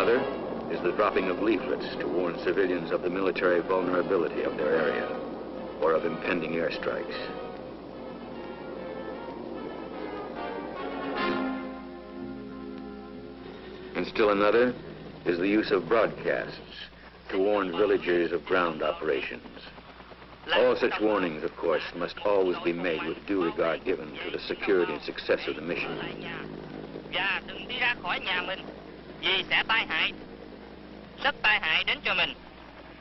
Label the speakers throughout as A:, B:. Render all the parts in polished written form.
A: another is the dropping of leaflets to warn civilians of the military vulnerability of their area or of impending airstrikes. And still another is the use of broadcasts to warn villagers of ground operations. All such warnings, of course, must always be made with due regard given to the security and success of the mission.
B: Và đừng đi ra khỏi nhà mình vì sẽ tai hại, rất tai hại đến cho mình.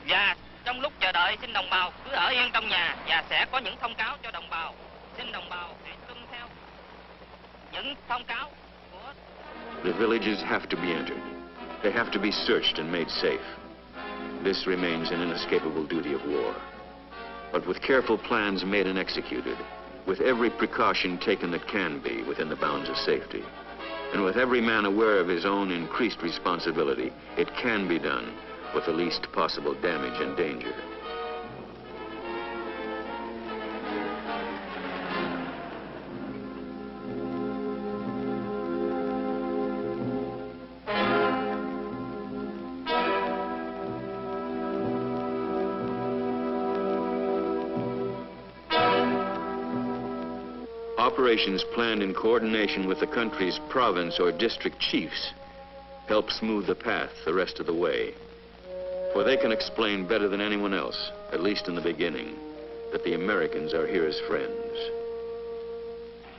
B: Và trong lúc chờ đợi xin đồng bào cứ ở yên trong nhà và sẽ có những thông cáo cho đồng bào. Xin đồng bào hãy tuân theo những thông cáo của.
A: The villages have to be entered. They have to be searched and made safe. This remains an inescapable duty of war. But with careful plans made and executed, with every precaution taken that can be within the bounds of safety, and with every man aware of his own increased responsibility, it can be done with the least possible damage and danger. Operations planned in coordination with the country's province or district chiefs help smooth the path the rest of the way. For they can explain better than anyone else, at least in the beginning, that the Americans are here as friends.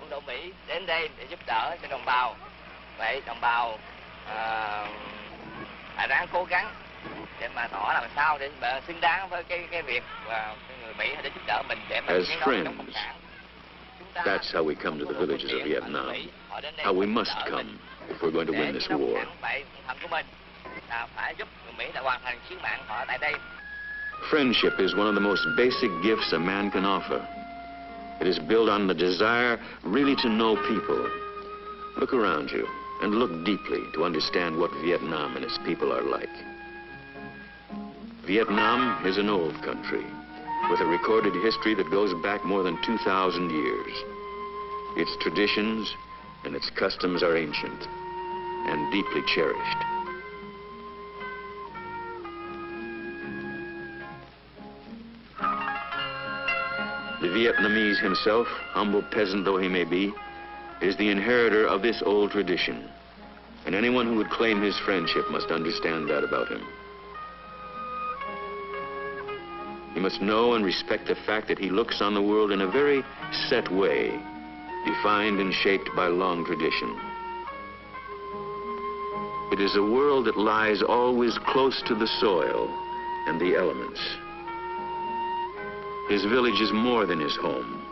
B: Quân đội Mỹ đến đây để giúp đỡ cho đồng bào. Vậy đồng bào phải ráng cố gắng để mà tỏ làm sao để xứng đáng với cái việc và người Mỹ đã giúp đỡ mình để mà
A: as friends. That's how we come to the villages of Vietnam, how we must come if we're going to win this war. Friendship is one of the most basic gifts a man can offer. It is built on the desire really to know people. Look around you and look deeply to understand what Vietnam and its people are like. Vietnam is an old country with a recorded history that goes back more than 2,000 years. Its traditions and its customs are ancient and deeply cherished. The Vietnamese himself, humble peasant though he may be, is the inheritor of this old tradition, and anyone who would claim his friendship must understand that about him. He must know and respect the fact that he looks on the world in a very set way, defined and shaped by long tradition. It is a world that lies always close to the soil and the elements. His village is more than his home.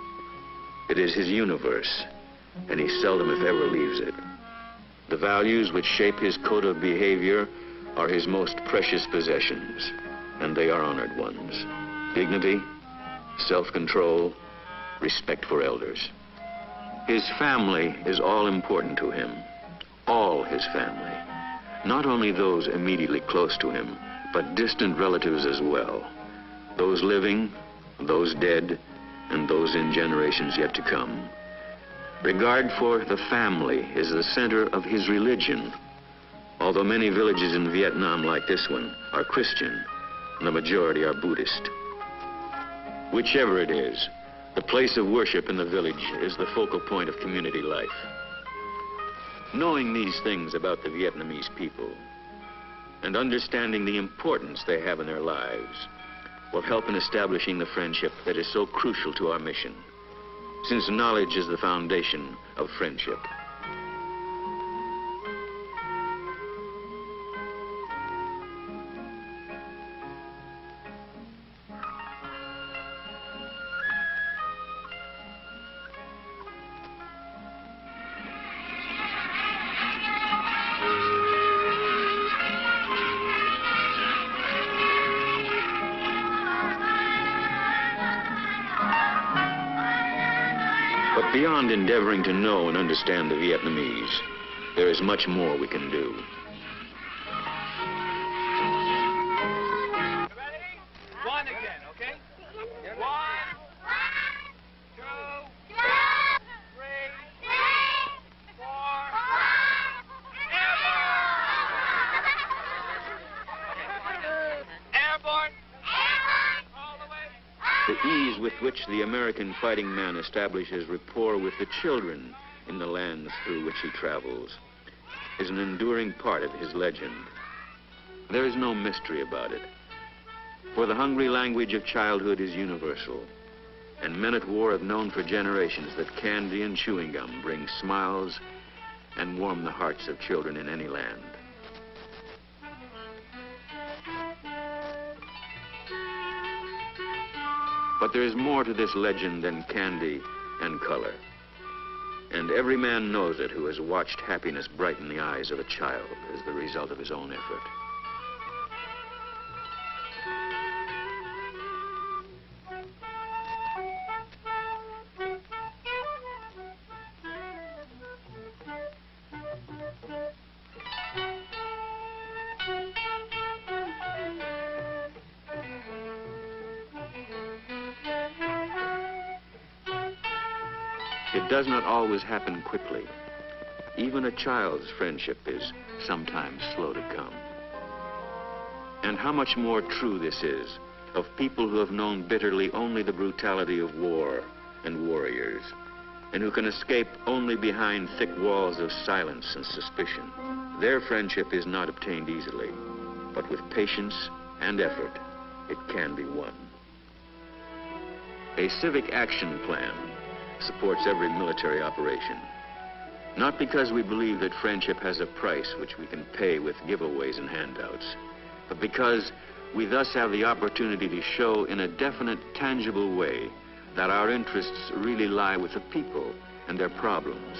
A: It is his universe, and he seldom if ever leaves it. The values which shape his code of behavior are his most precious possessions, and they are honored ones. Dignity, self-control, respect for elders. His family is all important to him, all his family. Not only those immediately close to him, but distant relatives as well. Those living, those dead, and those in generations yet to come. Regard for the family is the center of his religion. Although many villages in Vietnam like this one are Christian, the majority are Buddhist. Whichever it is, the place of worship in the village is the focal point of community life. Knowing these things about the Vietnamese people and understanding the importance they have in their lives will help in establishing the friendship that is so crucial to our mission, since knowledge is the foundation of friendship. But beyond endeavoring to know and understand the Vietnamese, there is much more we can do.
C: Ready? One again, okay? One, two, three, four,
A: The ease with which the American fighting man establishes rapport with the children in the lands through which he travels is an enduring part of his legend. There is no mystery about it, for the hungry language of childhood is universal, and men at war have known for generations that candy and chewing gum bring smiles and warm the hearts of children in any land. But there is more to this legend than candy and color. And every man knows it who has watched happiness brighten the eyes of a child as the result of his own effort. It does not always happen quickly. Even a child's friendship is sometimes slow to come. And how much more true this is of people who have known bitterly only the brutality of war and warriors, and who can escape only behind thick walls of silence and suspicion. Their friendship is not obtained easily, but with patience and effort, it can be won. A civic action plan supports every military operation. Not because we believe that friendship has a price which we can pay with giveaways and handouts, but because we thus have the opportunity to show in a definite, tangible way that our interests really lie with the people and their problems.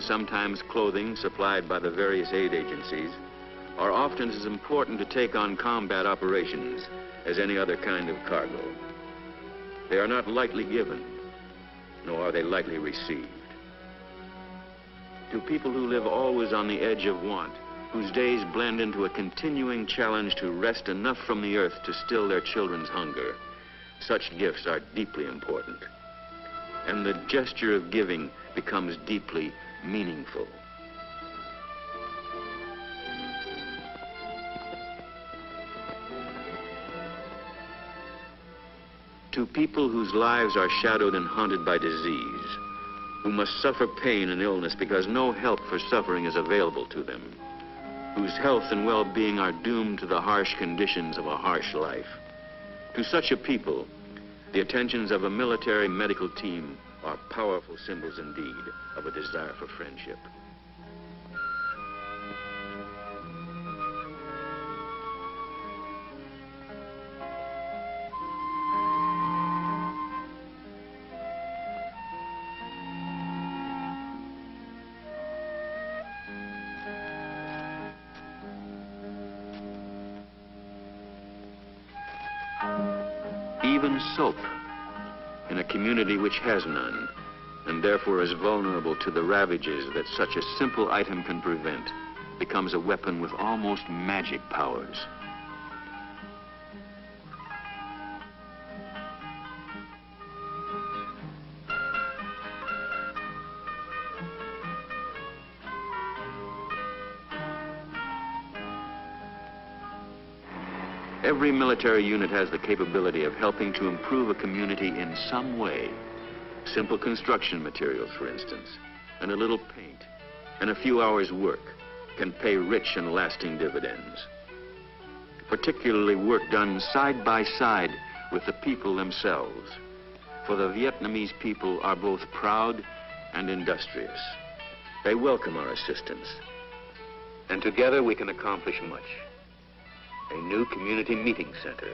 A: Sometimes clothing supplied by the various aid agencies are often as important to take on combat operations as any other kind of cargo. They are not lightly given, nor are they lightly received. To people who live always on the edge of want, whose days blend into a continuing challenge to wrest enough from the earth to still their children's hunger, such gifts are deeply important. And the gesture of giving becomes deeply meaningful. To people whose lives are shadowed and haunted by disease, who must suffer pain and illness because no help for suffering is available to them, whose health and well-being are doomed to the harsh conditions of a harsh life, to such a people, the attentions of a military medical team are powerful symbols indeed of a desire for friendship. Even soap, in a community which has none, and therefore is vulnerable to the ravages that such a simple item can prevent, becomes a weapon with almost magic powers. Every military unit has the capability of helping to improve a community in some way. Simple construction materials, for instance, and a little paint, and a few hours' work can pay rich and lasting dividends. Particularly work done side by side with the people themselves. For the Vietnamese people are both proud and industrious. They welcome our assistance, and together we can accomplish much. A new community meeting center.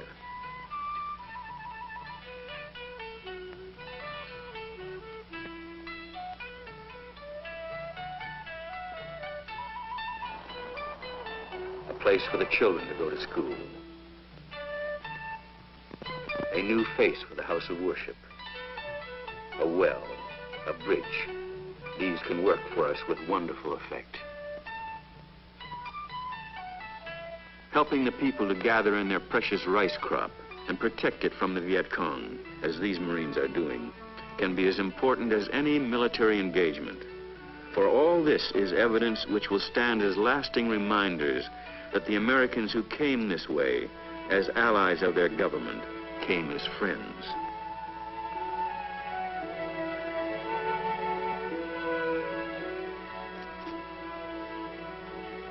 A: A place for the children to go to school. A new face for the house of worship. A well, a bridge. These can work for us with wonderful effect. Helping the people to gather in their precious rice crop and protect it from the vietcong, as these Marines are doing, can be as important as any military engagement. For all this is evidence which will stand as lasting reminders that the Americans who came this way as allies of their government came as friends.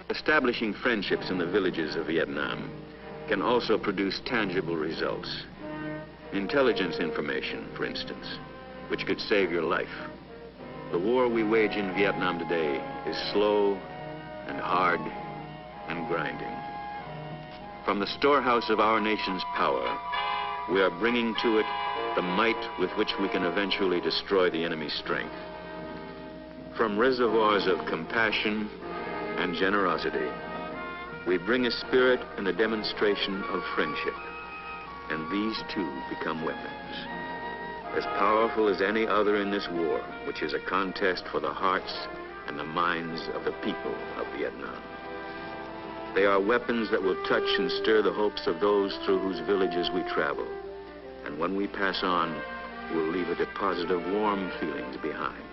A: Establishing friendships in the villages of Vietnam can also produce tangible results. Intelligence information, for instance, which could save your life. The war we wage in Vietnam today is slow and hard and grinding. From the storehouse of our nation's power, we are bringing to it the might with which we can eventually destroy the enemy's strength. From reservoirs of compassion and generosity, we bring a spirit and a demonstration of friendship, and these too become weapons, as powerful as any other in this war, which is a contest for the hearts and the minds of the people of Vietnam. They are weapons that will touch and stir the hopes of those through whose villages we travel, and when we pass on, will leave a deposit of warm feelings behind.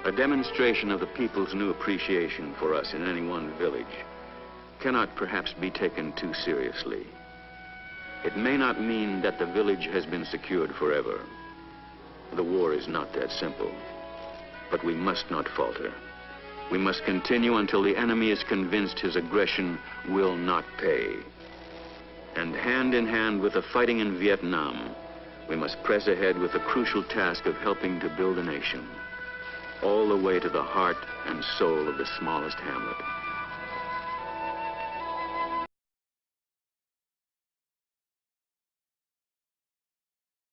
A: A demonstration of the people's new appreciation for us in any one village cannot perhaps be taken too seriously. It may not mean that the village has been secured forever. The war is not that simple. But we must not falter. We must continue until the enemy is convinced his aggression will not pay. And hand in hand with the fighting in Vietnam, we must press ahead with the crucial task of helping to build a nation, all the way to the heart and soul of the smallest hamlet.